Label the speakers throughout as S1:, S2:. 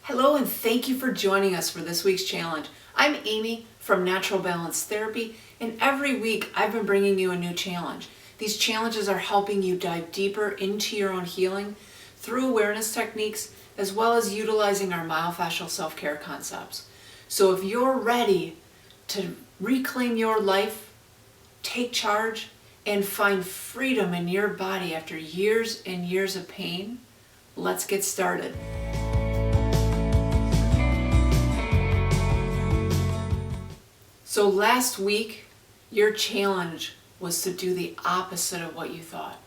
S1: Hello and thank you for joining us for this week's challenge. I'm Amy from Natural Balance Therapy, and every week I've been bringing you a new challenge. These challenges are helping you dive deeper into your own healing through awareness techniques as well as utilizing our myofascial self-care concepts. So if you're ready to reclaim your life, take charge, and find freedom in your body after years and years of pain, let's get started. So last week, your challenge was to do the opposite of what you thought.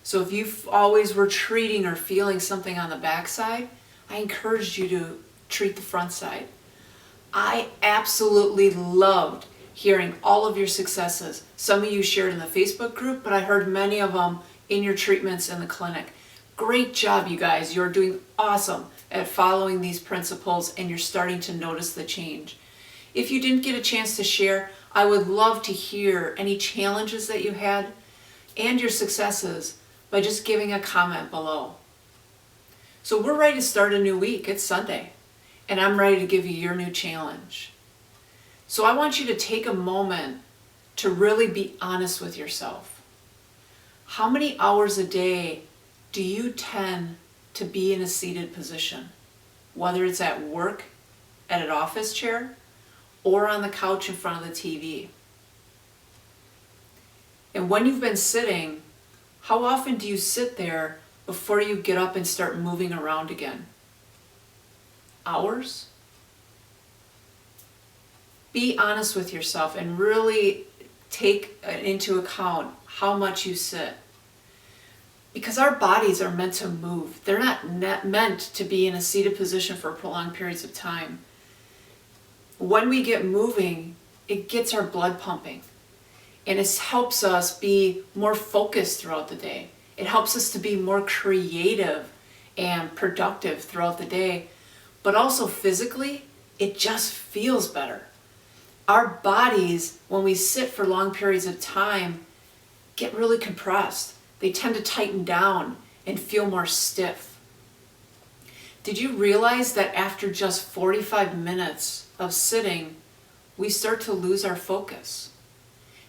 S1: So if you always were treating or feeling something on the backside, I encouraged you to treat the front side. I absolutely loved hearing all of your successes. Some of you shared in the Facebook group, but I heard many of them in your treatments in the clinic. Great job, you guys. You're doing awesome at following these principles and you're starting to notice the change. If you didn't get a chance to share, I would love to hear any challenges that you had and your successes by just giving a comment below. So we're ready to start a new week. It's Sunday, and I'm ready to give you your new challenge. So I want you to take a moment to really be honest with yourself. How many hours a day do you tend to be in a seated position? Whether it's at work, at an office chair, or on the couch in front of the TV. And when you've been sitting, how often do you sit there before you get up and start moving around again? Hours? Be honest with yourself and really take into account how much you sit. Because our bodies are meant to move. They're not meant to be in a seated position for prolonged periods of time. When we get moving, it gets our blood pumping, and it helps us be more focused throughout the day. It helps us to be more creative and productive throughout the day, but also physically, it just feels better. Our bodies, when we sit for long periods of time, get really compressed. They tend to tighten down and feel more stiff. Did you realize that after just 45 minutes of sitting, we start to lose our focus?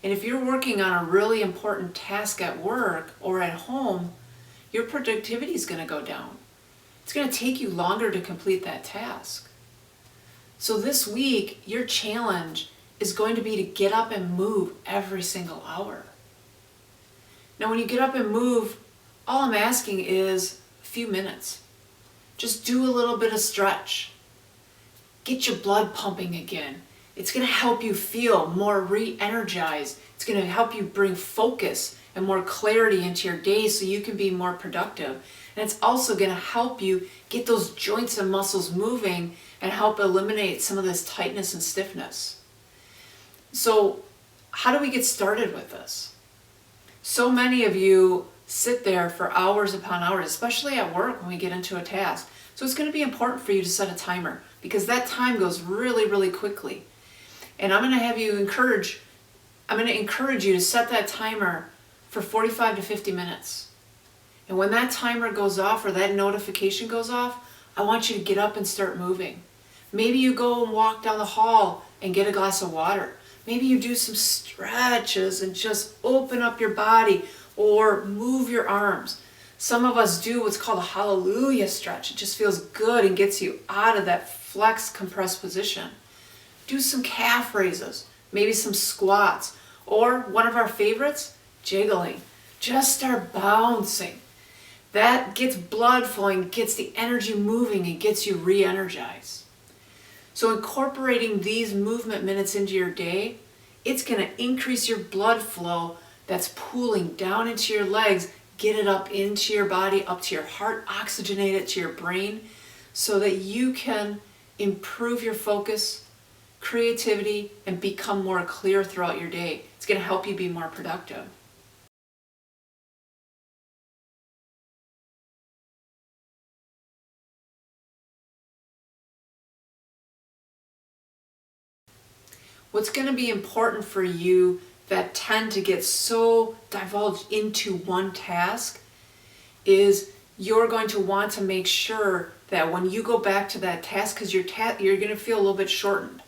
S1: And if you're working on a really important task at work or at home, your productivity is going to go down. It's going to take you longer to complete that task. So this week, your challenge is going to be to get up and move every single hour. Now, when you get up and move, all I'm asking is a few minutes. Just do a little bit of stretch. Get your blood pumping again. It's going to help you feel more re-energized. It's going to help you bring focus and more clarity into your day so you can be more productive. And it's also going to help you get those joints and muscles moving and help eliminate some of this tightness and stiffness. So how do we get started with this? So many of you sit there for hours upon hours, especially at work when we get into a task. So it's going to be important for you to set a timer because that time goes really, really quickly. And I'm going to encourage you to set that timer for 45 to 50 minutes. And when that timer goes off or that notification goes off, I want you to get up and start moving. Maybe you go and walk down the hall and get a glass of water. Maybe you do some stretches and just open up your body or move your arms. Some of us do what's called a hallelujah stretch. It just feels good and gets you out of that flex compressed position. Do some calf raises, maybe some squats, or one of our favorites, jiggling. Just start bouncing. That gets blood flowing, gets the energy moving, and gets you re-energized. So incorporating these movement minutes into your day, it's going to increase your blood flow that's pooling down into your legs, get it up into your body, up to your heart, oxygenate it to your brain so that you can improve your focus, creativity, and become more clear throughout your day. It's going to help you be more productive. What's going to be important for you that tend to get so divulged into one task is you're going to want to make sure that when you go back to that task, because you're going to feel a little bit shortened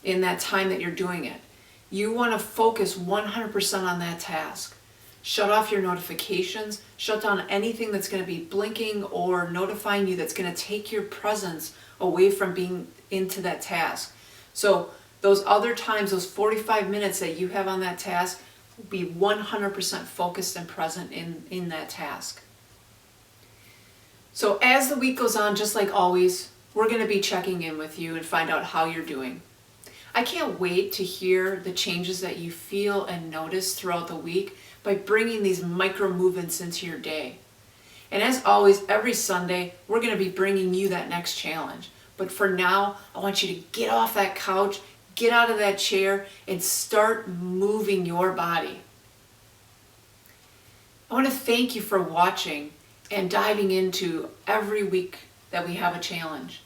S1: in that time that you're doing it, you want to focus 100% on that task. Shut off your notifications, shut down anything that's going to be blinking or notifying you that's going to take your presence away from being into that task. So those other times, those 45 minutes that you have on that task, be 100% focused and present in that task. So as the week goes on, just like always, we're going to be checking in with you and find out how you're doing. I can't wait to hear the changes that you feel and notice throughout the week by bringing these micro movements into your day. And as always, every Sunday, we're going to be bringing you that next challenge. But for now, I want you to get off that couch, get out of that chair, and start moving your body. I want to thank you for watching and diving into every week that we have a challenge.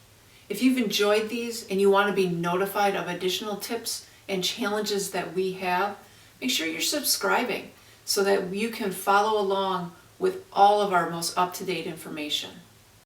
S1: If you've enjoyed these and you want to be notified of additional tips and challenges that we have, make sure you're subscribing so that you can follow along with all of our most up-to-date information.